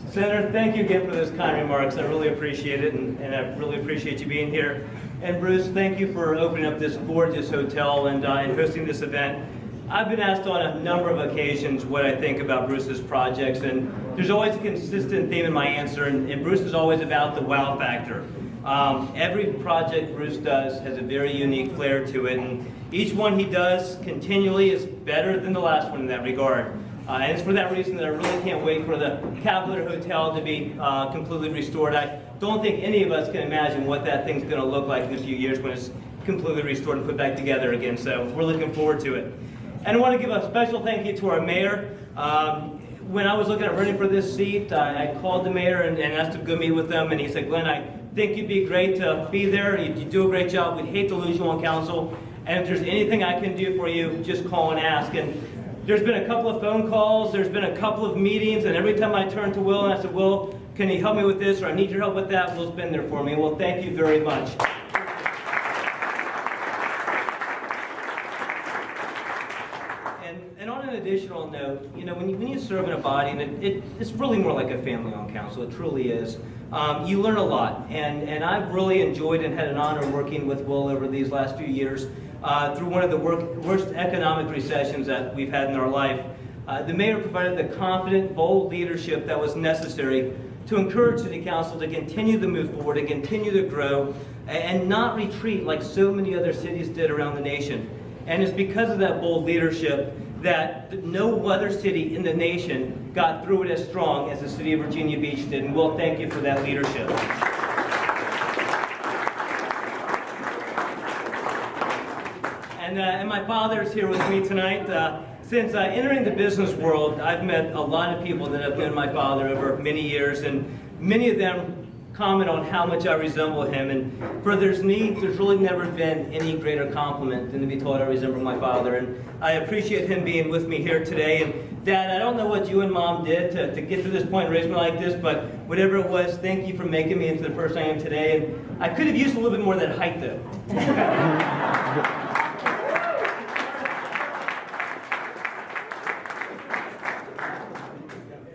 Senator, thank you again for those kind remarks. I really appreciate it, and I really appreciate you being here. And Bruce, thank you for opening up this gorgeous hotel and hosting this event. I've been asked on a number of occasions what I think about Bruce's projects, and there's always a consistent theme in my answer, and Bruce is always about the wow factor. Every project Bruce does has a very unique flair to it, and each one he does continually is better than the last one in that regard. And it's for that reason that I really can't wait for the Cavalier Hotel to be completely restored. I don't think any of us can imagine what that thing's going to look like in a few years when it's completely restored and put back together again, so we're looking forward to it. And I want to give a special thank you to our mayor. When I was looking at running for this seat, I called the mayor and asked to go meet with them, and he said, Glenn, I think you'd be great to be there. You do a great job. We'd hate to lose you on council, and if there's anything I can do for you, just call and ask. And there's been a couple of phone calls, there's been a couple of meetings, and every time I turned to Will and I said, Will, can you help me with this, or I need your help with that, Will's been there for me. Well, thank you very much. And on an additional note, you know, when you serve in a body, and it's really more like a family on council, it truly is, you learn a lot. And I've really enjoyed and had an honor working with Will over these last few years through one of the worst economic recessions that we've had in our life. The mayor provided the confident, bold leadership that was necessary to encourage City Council to continue to move forward and continue to grow and not retreat like so many other cities did around the nation. And it's because of that bold leadership that no other city in the nation got through it as strong as the city of Virginia Beach did. And Will, thank you for that leadership. And my father is here with me tonight. Since entering the business world, I've met a lot of people that have known my father over many years, and many of them comment on how much I resemble him. And for there's really never been any greater compliment than to be told I resemble my father. And I appreciate him being with me here today. And Dad, I don't know what you and Mom did to get to this point and raise me like this, but whatever it was, thank you for making me into the person I am today. And I could have used a little bit more of that height, though.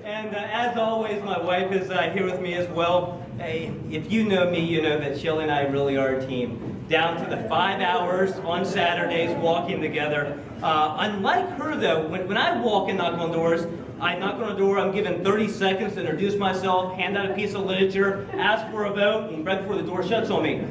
And as always, my wife is here with me as well. Hey, if you know me, you know that Shelly and I really are a team. Down to the 5 hours on Saturdays walking together. Unlike her, though, when I walk and knock on doors, I knock on a door, I'm given 30 seconds to introduce myself, hand out a piece of literature, ask for a vote, and right before the door shuts on me.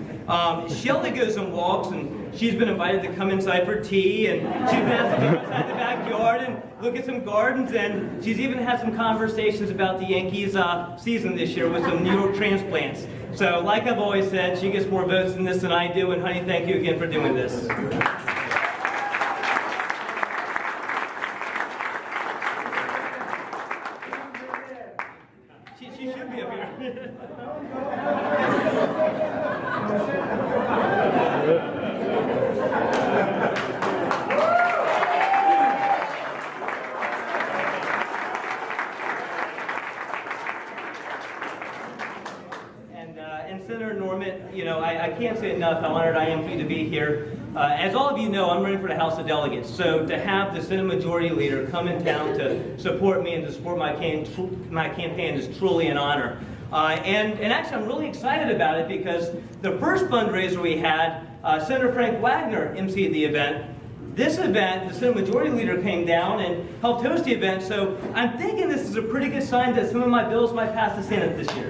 Shelly goes and walks, and she's been invited to come inside for tea, and she's been asked to go inside the backyard and look at some gardens, and she's even had some conversations about the Yankees season this year with some New York transplants. So, like I've always said, she gets more votes in this than I do, and honey, thank you again for doing this. She should be up here. And Senator Normant, you know, I can't say enough how honored I am for you to be here. As all of you know, I'm running for the House of Delegates, so to have the Senate Majority Leader come in town to support me and to support my campaign is truly an honor. And actually, I'm really excited about it because the first fundraiser we had, Senator Frank Wagner emceed the event. This event, the Senate Majority Leader came down and helped host the event, so I'm thinking this is a pretty good sign that some of my bills might pass the Senate this year.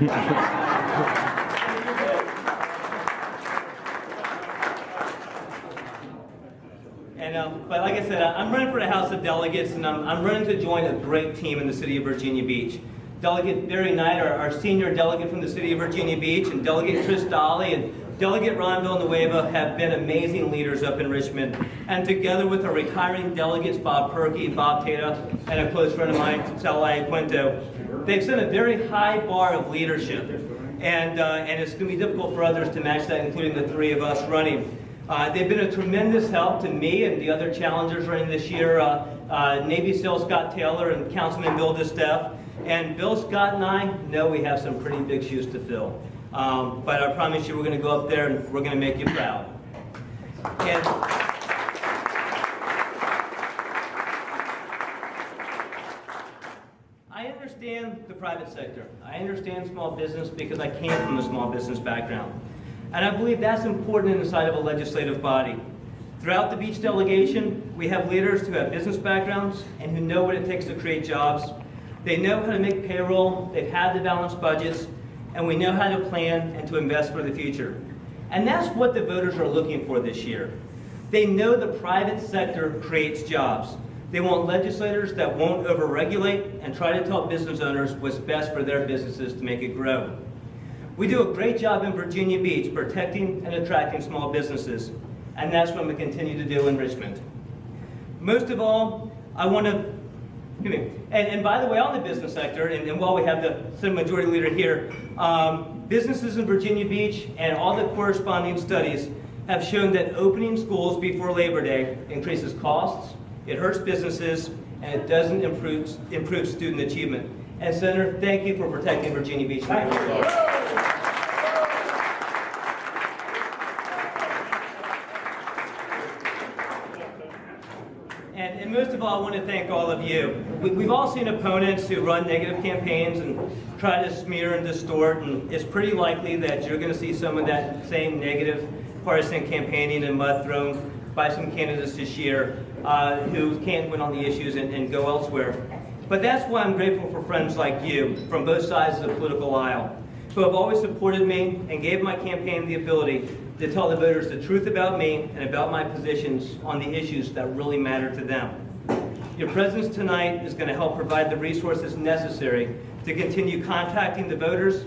But like I said, I'm running for the House of Delegates, and I'm running to join a great team in the city of Virginia Beach. Delegate Barry Knight, our senior delegate from the city of Virginia Beach, and Delegate Chris Dolly, and Delegate Ron Villanueva have been amazing leaders up in Richmond. And together with our retiring delegates, Bob Perky, Bob Tata, and a close friend of mine, Sally Quinto, they've set a very high bar of leadership. And it's going to be difficult for others to match that, including the three of us running. They've been a tremendous help to me and the other challengers running this year, Navy SEAL Scott Taylor and Councilman Bill DeSteff. And Bill, Scott, and I know we have some pretty big shoes to fill. But I promise you we're going to go up there and we're going to make you proud. And I understand the private sector. I understand small business because I came from a small business background. And I believe that's important inside of a legislative body. Throughout the beach delegation, we have leaders who have business backgrounds and who know what it takes to create jobs. They know how to make payroll, they've had to balance budgets, and we know how to plan and to invest for the future. And that's what the voters are looking for this year. They know the private sector creates jobs. They want legislators that won't overregulate and try to tell business owners what's best for their businesses to make it grow. We do a great job in Virginia Beach protecting and attracting small businesses, and that's what we continue to do in Richmond. Most of all, I want to, and by the way, on the business sector, and while we have the Senate Majority Leader here, businesses in Virginia Beach and all the corresponding studies have shown that opening schools before Labor Day increases costs, it hurts businesses, and it doesn't improve student achievement. And Senator, thank you for protecting Virginia Beach. And most of all, I want to thank all of you. We've all seen opponents who run negative campaigns and try to smear and distort, and it's pretty likely that you're going to see some of that same negative partisan campaigning and mud thrown by some candidates this year who can't win on the issues and go elsewhere. But that's why I'm grateful for friends like you from both sides of the political aisle who have always supported me and gave my campaign the ability to tell the voters the truth about me and about my positions on the issues that really matter to them. Your presence tonight is going to help provide the resources necessary to continue contacting the voters,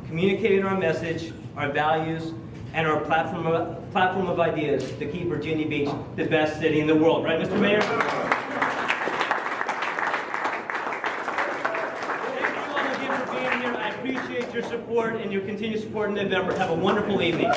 communicating our message, our values, and our platform of ideas to keep Virginia Beach the best city in the world. Right, Mr. Mayor? Thank you all again for being here. I appreciate your support and your continued support in November. Have a wonderful evening.